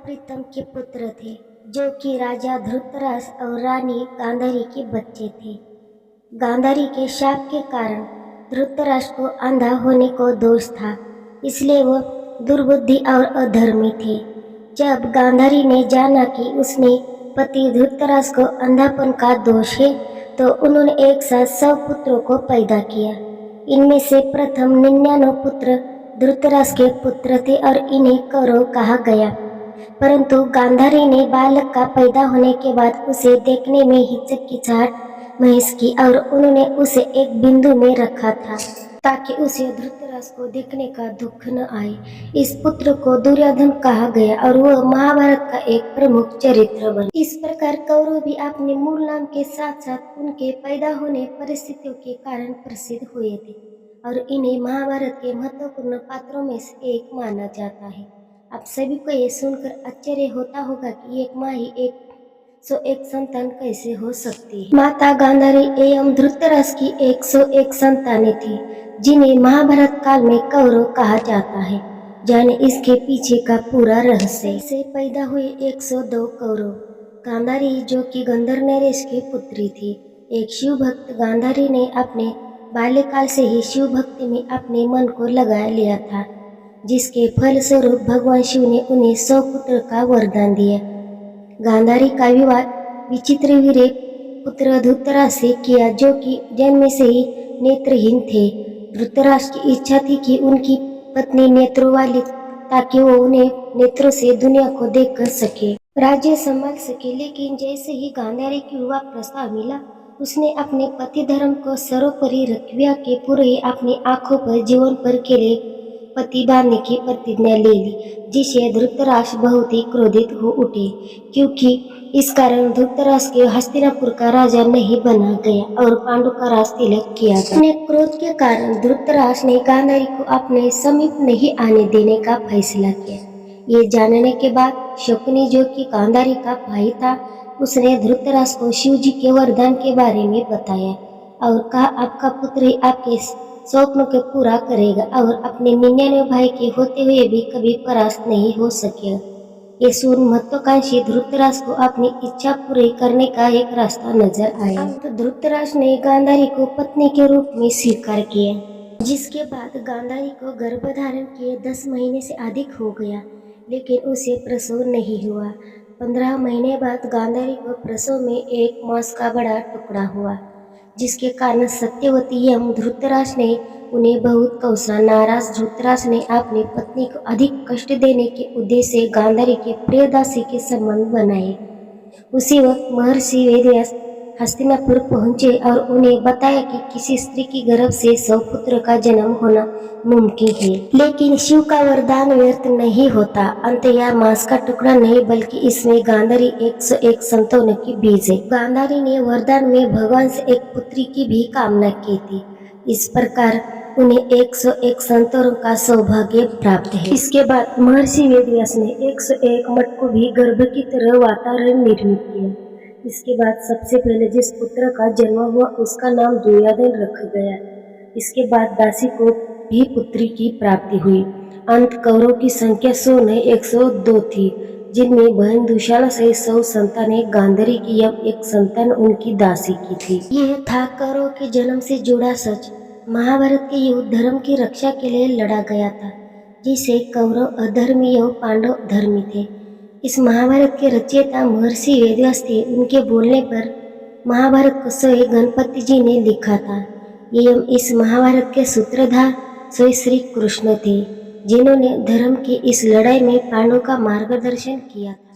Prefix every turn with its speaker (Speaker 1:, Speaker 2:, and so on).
Speaker 1: प्रीतम के पुत्र थे, जो कि राजा धृतराष्ट्र और रानी गांधारी के बच्चे थे। गांधारी के शाप के कारण धृतराष्ट्र को अंधा होने को दोष था, इसलिए वह दुर्बुद्धि और अधर्मी थे। जब गांधारी ने जाना कि उसने पति धृतराष्ट्र को अंधापन का दोष है, तो उन्होंने एक साथ 100 पुत्रों को पैदा किया। इनमें से प्रथम 99 पुत्र धृतराष्ट्र के पुत्र थे और इन्हें कौरव कहा गया। परंतु गांधारी ने बालक का पैदा होने के बाद उसे देखने में हिचकिचाहट महसूस की और उन्होंने उसे एक बिंदु में रखा था ताकि उसे धृतराष्ट्र को देखने का दुख न आए। इस पुत्र को दुर्योधन कहा गया और वह महाभारत का एक प्रमुख चरित्र बना। इस प्रकार कौरव भी अपने मूल नाम के साथ साथ उनके पैदा होने परिस्थितियों के कारण प्रसिद्ध हुए थे और इन्हें महाभारत के महत्वपूर्ण पात्रों में से एक माना जाता है। आप सभी को ये सुनकर आश्चर्य होता होगा कि एक माँ ही 101 संतान कैसे हो सकती है। माता गांधारी एवं धृतराष्ट्र की 101 संतानें थी, जिन्हें महाभारत काल में कौरव कहा जाता है। जाने इसके पीछे का पूरा रहस्य। से पैदा हुए 102 कौरव। गांधारी, जो कि गंधर्व नरेश की पुत्री थी, एक शिव भक्त गांधारी ने अपने बाल्यकाल से ही शिव भक्ति में अपने मन को लगा लिया था, जिसके फलस्वरूप भगवान शिव ने उन्हें 100 पुत्र का वरदान दिया। गांधारी का विवाह विचित्रवीर्य पुत्र धृतराष्ट्र से किया, जो कि जन्म से ही नेत्रहीन थे। धृतराष्ट्र की इच्छा थी कि उनकी पत्नी नेत्रों वाली, ताकि वो उन्हें नेत्रों से दुनिया को देख कर सके, राज्य संभाल सके। लेकिन जैसे ही गांधारी की विवाह प्रस्ताव मिला, उसने अपने पति धर्म को सर्वोपरि रखविया के पूरे अपनी आंखों पर जीवन भर के लिए पति बांधने की प्रतिज्ञा ले ली, जिससे धृतराष्ट्र बहुत ही क्रोधित हो उठे, क्योंकि इस कारण धृतराष्ट्र के हस्तिनापुर का राजा नहीं बना गया और पांडु का राज तिलक किया गया। अपने क्रोध के कारण धृतराष्ट्र ने गांधारी को अपने समीप नहीं आने देने का फैसला किया। ये जानने के बाद शकुनी, जो कि गांधारी का भाई था, उसने धृतराष्ट्र को शिव जी के वरदान के बारे में बताया और कहा, आपका पुत्र ही आपके स्वप्नों को पूरा करेगा और अपने 99 भाई के होते हुए भी कभी परास्त नहीं हो सकेगा। ये सुन महत्वाकांक्षी धृतराष्ट्र को अपनी इच्छा पूरी करने का एक रास्ता नजर आया। तो धृतराष्ट्र ने गांधारी को पत्नी के रूप में स्वीकार किया, जिसके बाद गांधारी को गर्भधारण किए 10 महीने से अधिक हो गया, लेकिन उसे प्रसव नहीं हुआ। 15 महीने बाद गांधारी को प्रसव में एक मांस का बड़ा टुकड़ा हुआ, जिसके कारण सत्यवती एवं धृतराष्ट्र ने उन्हें बहुत कोसा। नाराज धृतराष्ट्र ने अपनी पत्नी को अधिक कष्ट देने के उद्देश्य से गांधारी के प्रियदासी के संबंध बनाए। उसी वक्त महर्षि वेदव्यास हस्तिनापुर पहुंचे और उन्हें बताया कि किसी स्त्री की गर्भ से 100 पुत्र का जन्म होना मुमकिन है, लेकिन शिव का वरदान व्यर्थ नहीं होता। अंत यह मांस का टुकड़ा नहीं, बल्कि इसमें गांधारी 101 संतानों की बीज है। गांधारी ने वरदान में भगवान से एक पुत्री की भी कामना की थी। इस प्रकार उन्हें 101 संतानों का सौभाग्य प्राप्त है। इसके बाद महर्षि वेदव्यास ने 101 मठ को भी गर्भ की तरह वातावरण निर्मित किया। इसके बाद सबसे पहले जिस पुत्र का जन्म हुआ, उसका नाम दुर्योधन रखा गया। इसके बाद दासी को भी पुत्री की प्राप्ति हुई। अंत कौरव की संख्या 100 नहीं 102 थी, जिनमें बहन दुशाला सहित 100 संतानें गांधारी की एवं एक संतान उनकी दासी की थी। यह था कौरव के जन्म से जुड़ा सच। महाभारत के युद्ध धर्म की रक्षा के लिए लड़ा गया था, जिसे कौरव अधर्मी एवं पांडव धर्मी थे। इस महाभारत के रचयिता महर्षि वेदव्यास थे। उनके बोलने पर महाभारत को स्वयं गणपति जी ने लिखा था। एवं इस महाभारत के सूत्रधार स्वयं श्री कृष्ण थे, जिन्होंने धर्म की इस लड़ाई में पांडवों का मार्गदर्शन किया था।